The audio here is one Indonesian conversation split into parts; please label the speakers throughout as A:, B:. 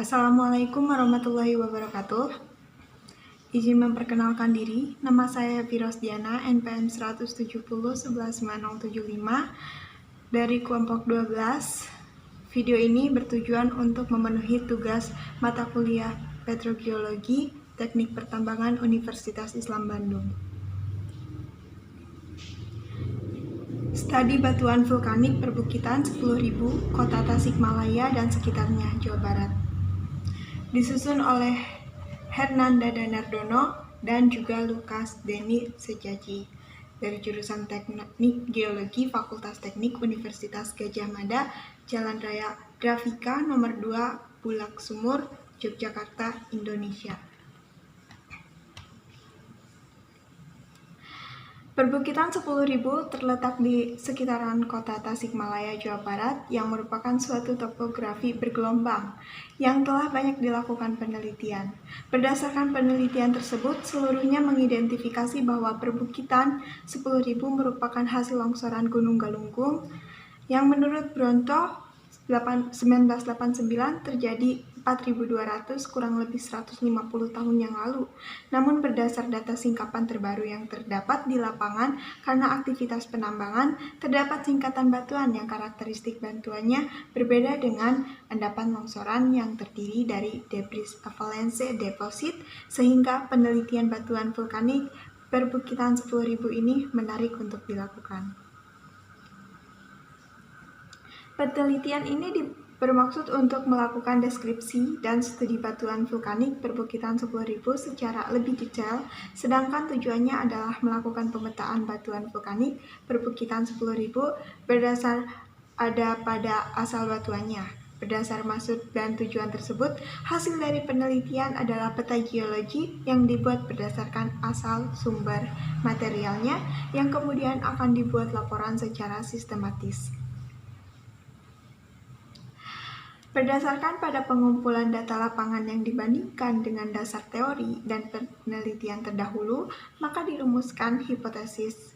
A: Assalamualaikum warahmatullahi wabarakatuh. Izin memperkenalkan diri, nama saya Firos Diana, NPM 170119075 dari kelompok 12. Video ini bertujuan untuk memenuhi tugas mata kuliah Petrogeologi Teknik Pertambangan Universitas Islam Bandung. Studi batuan vulkanik perbukitan 10.000 Kota Tasikmalaya dan sekitarnya, Jawa Barat. Disusun oleh Hernanda Danardono dan juga Lukas Deni Sejaji dari jurusan Teknik Geologi Fakultas Teknik Universitas Gadjah Mada, Jalan Raya Grafika nomor 2, Bulak Sumur, Yogyakarta, Indonesia. Perbukitan 10.000 terletak di sekitaran kota Tasikmalaya, Jawa Barat yang merupakan suatu topografi bergelombang yang telah banyak dilakukan penelitian. Berdasarkan penelitian tersebut, seluruhnya mengidentifikasi bahwa perbukitan 10.000 merupakan hasil longsoran Gunung Galunggung yang menurut Bronto 1989 terjadi 4.200 kurang lebih 150 tahun yang lalu. Namun berdasar data singkapan terbaru yang terdapat di lapangan karena aktivitas penambangan, terdapat singkatan batuan yang karakteristik batuannya berbeda dengan endapan longsoran yang terdiri dari debris avalanche deposit, sehingga penelitian batuan vulkanik perbukitan 10.000 ini menarik untuk dilakukan. Penelitian ini bermaksud untuk melakukan deskripsi dan studi batuan vulkanik perbukitan 10.000 secara lebih detail, sedangkan tujuannya adalah melakukan pemetaan batuan vulkanik perbukitan 10.000 berdasar pada asal batuannya. Berdasar maksud dan tujuan tersebut, hasil dari penelitian adalah peta geologi yang dibuat berdasarkan asal sumber materialnya, yang kemudian akan dibuat laporan secara sistematis. Berdasarkan pada pengumpulan data lapangan yang dibandingkan dengan dasar teori dan penelitian terdahulu, maka dirumuskan hipotesis,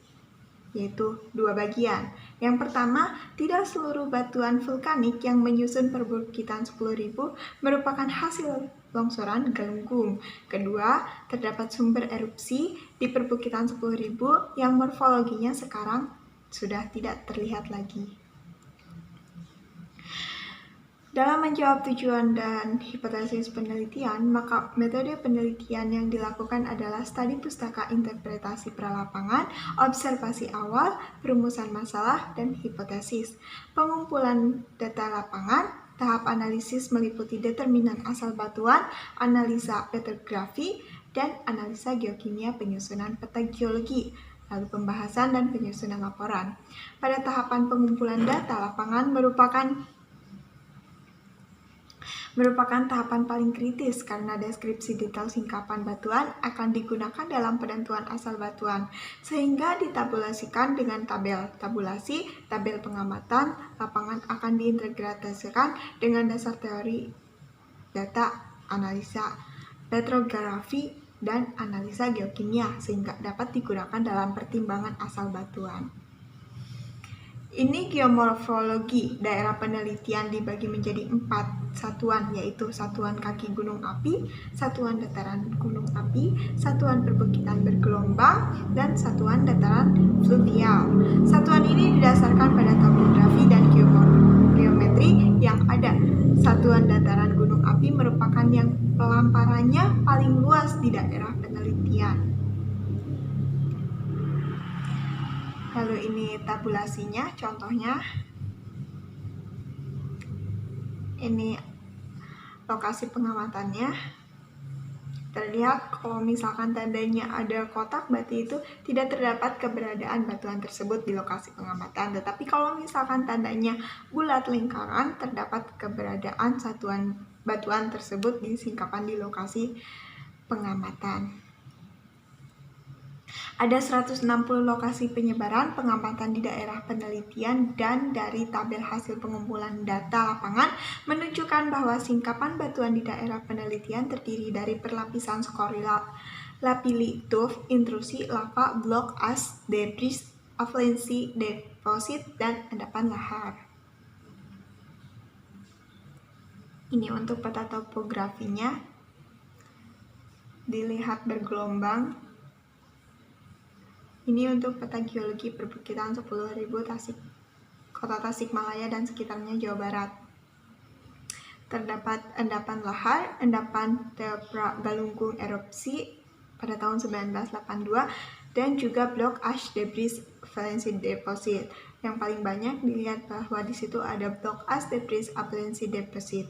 A: yaitu dua bagian. Yang pertama, tidak seluruh batuan vulkanik yang menyusun perbukitan 10.000 merupakan hasil longsoran Galunggung. Kedua, terdapat sumber erupsi di perbukitan 10.000 yang morfologinya sekarang sudah tidak terlihat lagi. Dalam menjawab tujuan dan hipotesis penelitian, maka metode penelitian yang dilakukan adalah studi pustaka, interpretasi pralapangan, observasi awal, perumusan masalah, dan hipotesis. Pengumpulan data lapangan, tahap analisis meliputi determinan asal batuan, analisa petrografi, dan analisa geokimia penyusunan peta geologi, lalu pembahasan dan penyusunan laporan. Pada tahapan pengumpulan data lapangan merupakan tahapan paling kritis karena deskripsi detail singkapan batuan akan digunakan dalam penentuan asal batuan, sehingga ditabulasikan dengan tabel. Tabel pengamatan lapangan akan diintegrasikan dengan dasar teori data, analisa petrografi, dan analisa geokimia, sehingga dapat digunakan dalam pertimbangan asal batuan. Ini geomorfologi. Daerah penelitian dibagi menjadi 4 satuan, yaitu satuan kaki gunung api, satuan dataran gunung api, satuan perbukitan bergelombang, dan satuan dataran fluvial. Satuan ini didasarkan pada topografi dan geometri yang ada. Satuan dataran gunung api merupakan yang pelamparannya paling luas di daerah penelitian. Lalu ini tabulasinya, contohnya ini lokasi pengamatannya. Terlihat kalau misalkan tandanya ada kotak, berarti itu tidak terdapat keberadaan batuan tersebut di lokasi pengamatan. Tetapi kalau misalkan tandanya bulat lingkaran, terdapat keberadaan satuan batuan tersebut di singkapan di lokasi pengamatan. Ada 160 lokasi penyebaran pengamatan di daerah penelitian, dan dari tabel hasil pengumpulan data lapangan menunjukkan bahwa singkapan batuan di daerah penelitian terdiri dari perlapisan skoril, lapilli, tuff, intrusi, lava, blok, as, debris, avalanche, deposit, dan endapan lahar. Ini untuk peta topografinya, dilihat bergelombang. Ini untuk peta geologi perbukitan 10.000 Kota Tasikmalaya dan sekitarnya Jawa Barat. Terdapat endapan lahar, endapan Teopra Galunggung erupsi pada tahun 1982, dan juga blok ash debris Valency Deposit. Yang paling banyak dilihat bahwa di situ ada blok ash debris Valency Deposit.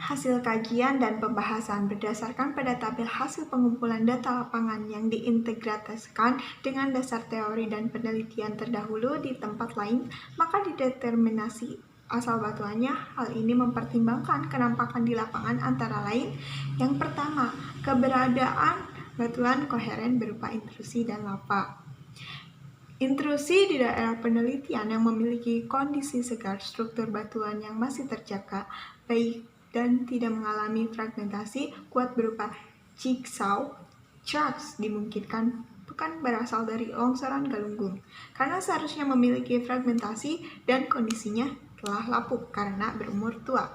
A: Hasil kajian dan pembahasan berdasarkan pada tabel hasil pengumpulan data lapangan yang diintegrasikan dengan dasar teori dan penelitian terdahulu di tempat lain, maka dideterminasi asal batuannya. Hal ini mempertimbangkan kenampakan di lapangan antara lain. Yang pertama, keberadaan batuan koheren berupa intrusi dan lava. Intrusi di daerah penelitian yang memiliki kondisi segar struktur batuan yang masih terjaga, baik dan tidak mengalami fragmentasi kuat berupa jigsaw cracks dimungkinkan bukan berasal dari longsoran Galunggung, karena seharusnya memiliki fragmentasi dan kondisinya telah lapuk karena berumur tua.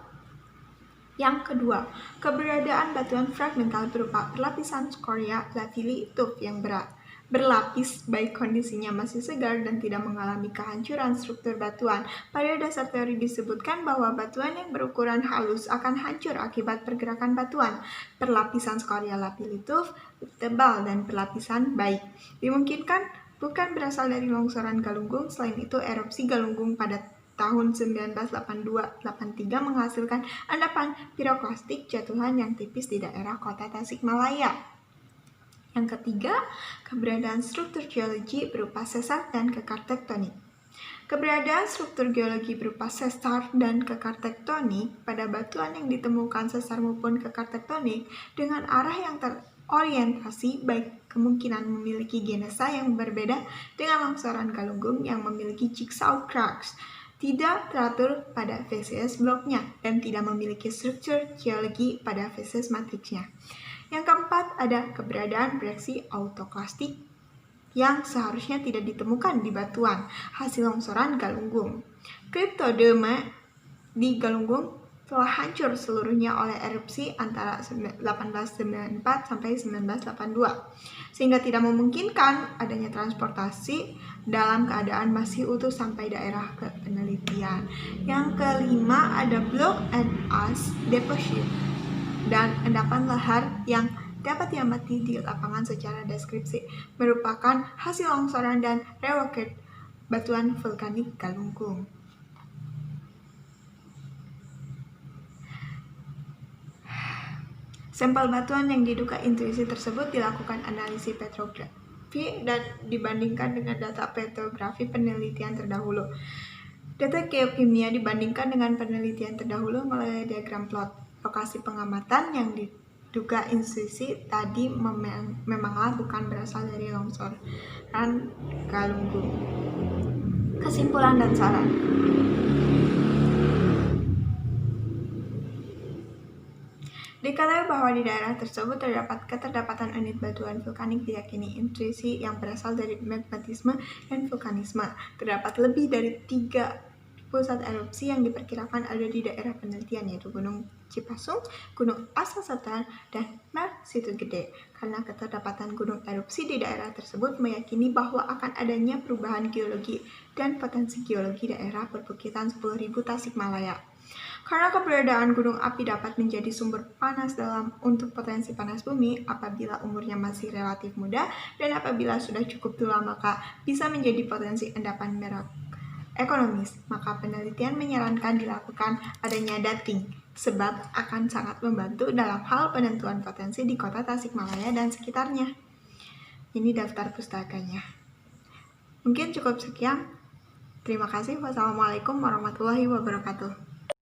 A: Yang kedua, keberadaan batuan fragmental berupa lapisan skoria lapilli tuff yang berlapis baik kondisinya masih segar dan tidak mengalami kehancuran struktur batuan. Pada dasar teori disebutkan bahwa batuan yang berukuran halus akan hancur akibat pergerakan batuan. Perlapisan skoria lapilli tuff tebal dan perlapisan baik dimungkinkan bukan berasal dari longsoran Galunggung. Selain itu, erupsi Galunggung pada tahun 1982-83 menghasilkan endapan piroklastik jatuhan yang tipis di daerah Kota Tasikmalaya. Yang ketiga, keberadaan struktur geologi berupa sesar dan kekar tektonik. Keberadaan struktur geologi berupa sesar dan kekar tektonik pada batuan yang ditemukan sesar maupun kekar tektonik dengan arah yang terorientasi baik kemungkinan memiliki genesa yang berbeda dengan longsoran Galunggung yang memiliki jigsaw cracks, tidak teratur pada facies bloknya, dan tidak memiliki struktur geologi pada facies matriksnya. Yang keempat, ada keberadaan reaksi autoklastik yang seharusnya tidak ditemukan di batuan hasil longsoran Galunggung. Kriptoderma di Galunggung telah hancur seluruhnya oleh erupsi antara 1894 sampai 1982, sehingga tidak memungkinkan adanya transportasi dalam keadaan masih utuh sampai daerah penelitian. Yang kelima, ada block and ash deposit dan endapan lahar yang dapat diamati di lapangan secara deskripsi, merupakan hasil longsoran dan relocate batuan vulkanik Galunggung. Sampel batuan yang diduga intrusi tersebut dilakukan analisis petrografi dan dibandingkan dengan data petrografi penelitian terdahulu. Data geokimia dibandingkan dengan penelitian terdahulu melalui diagram plot. Lokasi pengamatan yang diduga intrusi tadi memanglah bukan berasal dari longsoran Galunggung. Kesimpulan dan saran. Diketahui bahwa di daerah tersebut terdapat keterdapatan unit batuan vulkanik diyakini intrusi yang berasal dari magmatisme dan vulkanisme. Terdapat lebih dari 3 pusat erupsi yang diperkirakan ada di daerah penelitian, yaitu Gunung Cipasung, Gunung Asasetar, dan Mount Situgede. Karena keterdapatan gunung erupsi di daerah tersebut meyakini bahwa akan adanya perubahan geologi dan potensi geologi daerah perbukitan 10.000 Tasikmalaya. Karena keberadaan gunung api dapat menjadi sumber panas untuk potensi panas bumi apabila umurnya masih relatif muda, dan apabila sudah cukup tua maka bisa menjadi potensi endapan merah ekonomis, maka penelitian menyarankan dilakukan adanya dating, sebab akan sangat membantu dalam hal penentuan potensi di Kota Tasikmalaya dan sekitarnya. Ini daftar pustakanya. Mungkin cukup sekian. Terima kasih. Wassalamualaikum warahmatullahi wabarakatuh.